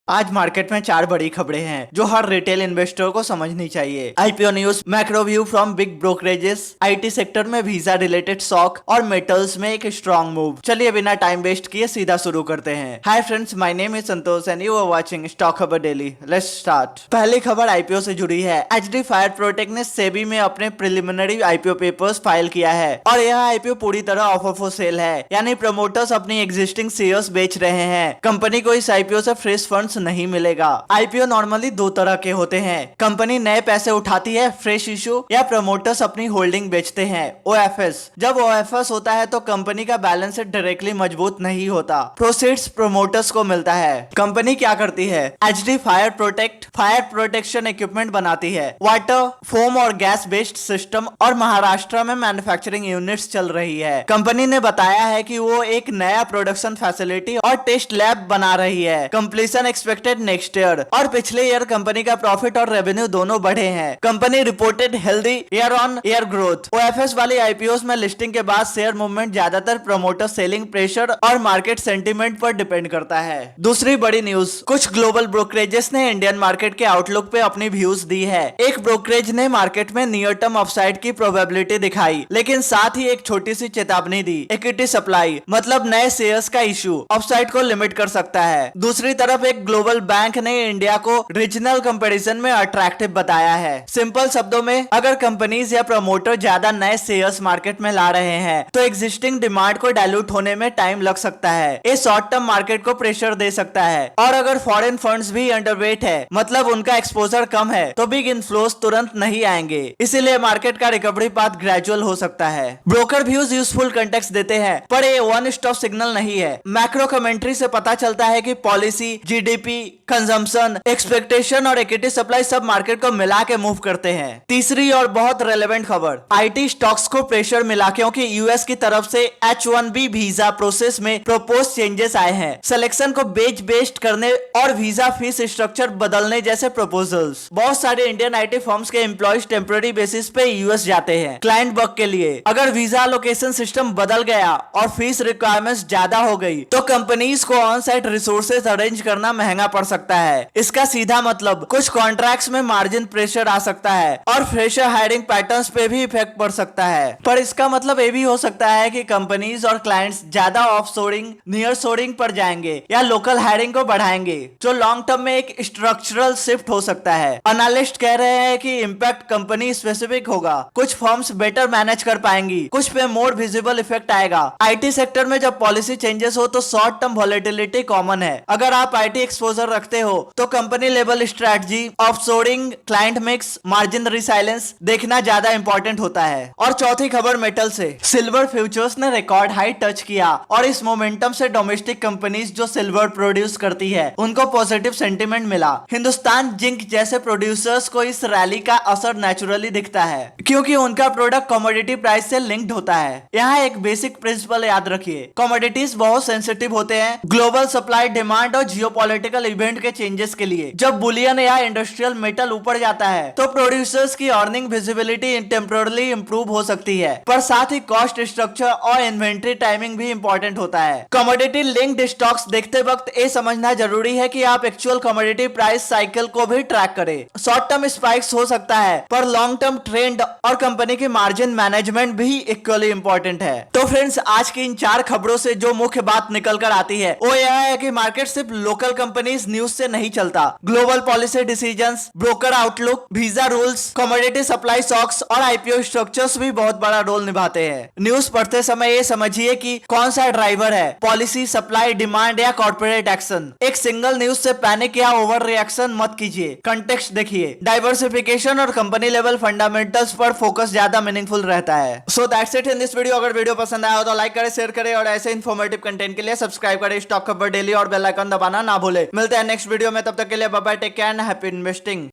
आज मार्केट में चार बड़ी खबरें हैं जो हर रिटेल इन्वेस्टर को समझनी चाहिए। IPO news, macro view from big brokerages, IT sector में वीजा रिलेटेड शॉक और मेटल्स में एक स्ट्रॉन्ग मूव। चलिए बिना टाइम वेस्ट किए सीधा शुरू करते हैं। Hi friends, my name is Santosh and you are watching stock Khabar daily. Let's start. पहली खबर आईपीओ से जुड़ी है। एचडी फायर प्रोटेक्ट ने सेबी में अपने प्रिलिमिनरी आईपीओ पेपर्स फाइल किया है और यह आईपीओ पूरी तरह ऑफर फॉर सेल है, यानी प्रमोटर्स अपनी एग्जिस्टिंग शेयर्स बेच रहे हैं। कंपनी को इस आईपीओ से फ्रेश फंड्स नहीं मिलेगा। आईपीओ नॉर्मली दो तरह के होते हैं। कंपनी नए पैसे उठाती है, फ्रेश इशू, या प्रमोटर्स अपनी होल्डिंग बेचते हैं, ओएफएस। जब ओएफएस होता है तो कंपनी का बैलेंस शीट डायरेक्टली मजबूत नहीं होता, प्रोसीड्स प्रमोटर्स को मिलता है। कंपनी क्या करती है? HD fire protect fire protection equipment बनाती है, वाटर, फोम और गैस बेस्ड सिस्टम, और महाराष्ट्र में मैन्युफैक्चरिंग यूनिट्स चल रही है। कंपनी ने बताया है कि वो एक नया प्रोडक्शन फैसिलिटी और टेस्ट लैब बना रही है। कंप्लीशन एक्सपेक्टेड नेक्स्ट ईयर, और पिछले ईयर कंपनी का प्रॉफिट और रेवेन्यू दोनों बढ़े हैं। Company reported healthy year on year growth. OFS वाली आईपीओ में लिस्टिंग के बाद शेयर मूवमेंट ज्यादातर प्रमोटर सेलिंग प्रेशर और मार्केट सेंटीमेंट पर डिपेंड करता है। दूसरी बड़ी न्यूज, कुछ ग्लोबल ब्रोकरेजेस ने इंडियन मार्केट के आउटलुक पे अपनी व्यूज दी है। एक ब्रोकरेज ने मार्केट में नियर टर्म अपसाइड की प्रोबेबिलिटी दिखाई, लेकिन साथ ही एक छोटी सी चेतावनी दी। इक्विटी सप्लाई मतलब नए शेयर्स का इशू अपसाइड को लिमिट कर सकता है। दूसरी तरफ एक ग्लोबल बैंक ने इंडिया को रीजनल कंपैरिजन में अट्रैक्टिव बताया है। सिंपल शब्दों में, अगर कंपनीज या प्रमोटर ज्यादा नए शेयर्स मार्केट में ला रहे हैं तो एग्जिस्टिंग डिमांड को डाइल्यूट होने में टाइम लग सकता है। ये शॉर्ट टर्म मार्केट को प्रेशर दे सकता है। और अगर फॉरेन फंड्स भी अंडरवेट है, मतलब उनका एक्सपोजर कम है, तो बिग इनफ्लोस तुरंत नहीं आएंगे। इसीलिए मार्केट का रिकवरी पाथ ग्रेजुअल हो सकता है। ब्रोकर व्यूज यूजफुल कंटेक्स्ट देते हैं, पर ये वन स्टॉप सिग्नल नहीं है। मैक्रो कमेंट्री से पता चलता है कि पॉलिसी, जीडीपी, कंजम्पशन, एक्सपेक्टेशन और इक्विटी सप्लाई सब मार्केट को मिला के मूव करते हैं। तीसरी और बहुत रेलेवेंट खबर, आईटी स्टॉक्स को प्रेशर मिला क्योंकि यूएस की तरफ से H1B वीजा प्रोसेस में प्रपोज चेंजेस आए हैं। सिलेक्शन को बेच बेस्ड करने और वीजा फीस स्ट्रक्चर बदलने जैसे प्रपोजल्स। बहुत सारे इंडियन आईटी फर्म्स के एम्प्लॉयज टेम्पररी बेसिस पे यूएस जाते हैं क्लाइंट वर्क के लिए। अगर वीजा लोकेशन सिस्टम बदल गया और फीस रिक्वायरमेंट्स ज्यादा हो गई तो कंपनीज को ऑन साइट रिसोर्सेज अरेंज करना महंगा पड़ सकता है। इसका सीधा मतलब कुछ कॉन्ट्रैक्ट्स में मार्जिन प्रेशर आ सकता है और फ्रेशर हायरिंग पैटर्न्स पे भी इफेक्ट पड़ सकता है। पर इसका मतलब ये भी हो सकता है कि कंपनीज और क्लाइंट्स ज्यादा ऑफशोरिंग, नियर शोरिंग पर जाएंगे या लोकल हायरिंग को बढ़ाएंगे, जो लॉन्ग टर्म में एक स्ट्रक्चरल शिफ्ट हो सकता है। एनालिस्ट कह रहे हैं कि इम्पैक्ट कंपनी स्पेसिफिक होगा। कुछ फर्म्स बेटर मैनेज कर पाएंगी, कुछ पे मोर विजिबल इफेक्ट आएगा। आईटी सेक्टर में जब पॉलिसी चेंजेस हो तो शॉर्ट टर्म वॉलेटिलिटी कॉमन है। अगर आप आईटी एक्सपोजर रखते हो तो company level strategy, offshoring, client mix, margin resilience देखना ज्यादा इंपॉर्टेंट होता है। और चौथी खबर मेटल से, सिल्वर फ्यूचर्स ने रिकॉर्ड हाई टच किया और इस मोमेंटम से डोमेस्टिक कंपनीज जो सिल्वर प्रोड्यूस करती है उनको पॉजिटिव सेंटीमेंट मिला। हिंदुस्तान जिंक जैसे प्रोड्यूसर्स को इस रैली का असर नेचुरली दिखता है क्योंकि उनका प्रोडक्ट कमोडिटी प्राइस से लिंक्ड होता है। यहाँ एक बेसिक प्रिंसिपल याद रखिए, कमोडिटीज बहुत सेंसिटिव होते हैं ग्लोबल सप्लाई, डिमांड और जियोपॉलिटिकल इवेंट के चेंजेस के लिए। जब बुलियन या इंडस्ट्रियल मेटल ऊपर जाता है तो प्रोड्यूसर्स की अर्निंग विजिबिलिटी टेम्पोरली इंप्रूव हो सकती है, पर साथ ही कॉस्ट स्ट्रक्चर और इन्वेंट्री टाइमिंग भी इंपॉर्टेंट होता है। कमोडिटी लिंक्ड स्टॉक्स देखते वक्त ये समझना जरूरी है कि आप एक्चुअल कमोडिटी प्राइस साइकिल को भी ट्रैक करें। शॉर्ट टर्म स्पाइक्स हो सकता है, पर लॉन्ग टर्म ट्रेंड और कंपनी की मार्जिन मैनेजमेंट भी इक्वली इंपॉर्टेंट है। तो फ्रेंड्स, आज की इन चार खबरों से जो मुख्य बात निकल कर आती है वो यह है कि मार्केट सिर्फ लोकल कंपनीज न्यूज से नहीं चलता। Global policy decisions, broker outlook, visa rules, commodity supply shocks और आईपीओ स्ट्रक्चर्स भी बहुत बड़ा रोल निभाते हैं। न्यूज पढ़ते समय ये समझिए कि कौन सा ड्राइवर है, पॉलिसी, सप्लाई, डिमांड या कॉर्पोरेट एक्शन। एक सिंगल न्यूज से पैनिक या ओवर रिएक्शन मत कीजिए, कंटेक्स्ट देखिए। डाइवर्सिफिकेशन और कंपनी लेवल फंडामेंटल्स पर फोकस ज्यादा मीनिंगफुल रहता है। So that's it in this video. अगर वीडियो पसंद आया हो तो लाइक करें, शेयर करें और ऐसे इन्फॉर्मेटिव कंटेंट के लिए सब्सक्राइब करें स्टॉक खबर डेली और बेल आइकन दबाना ना भूले। मिलते हैं नेक्स्ट वीडियो में, तब तक के लिए bye bye, take care and happy investing.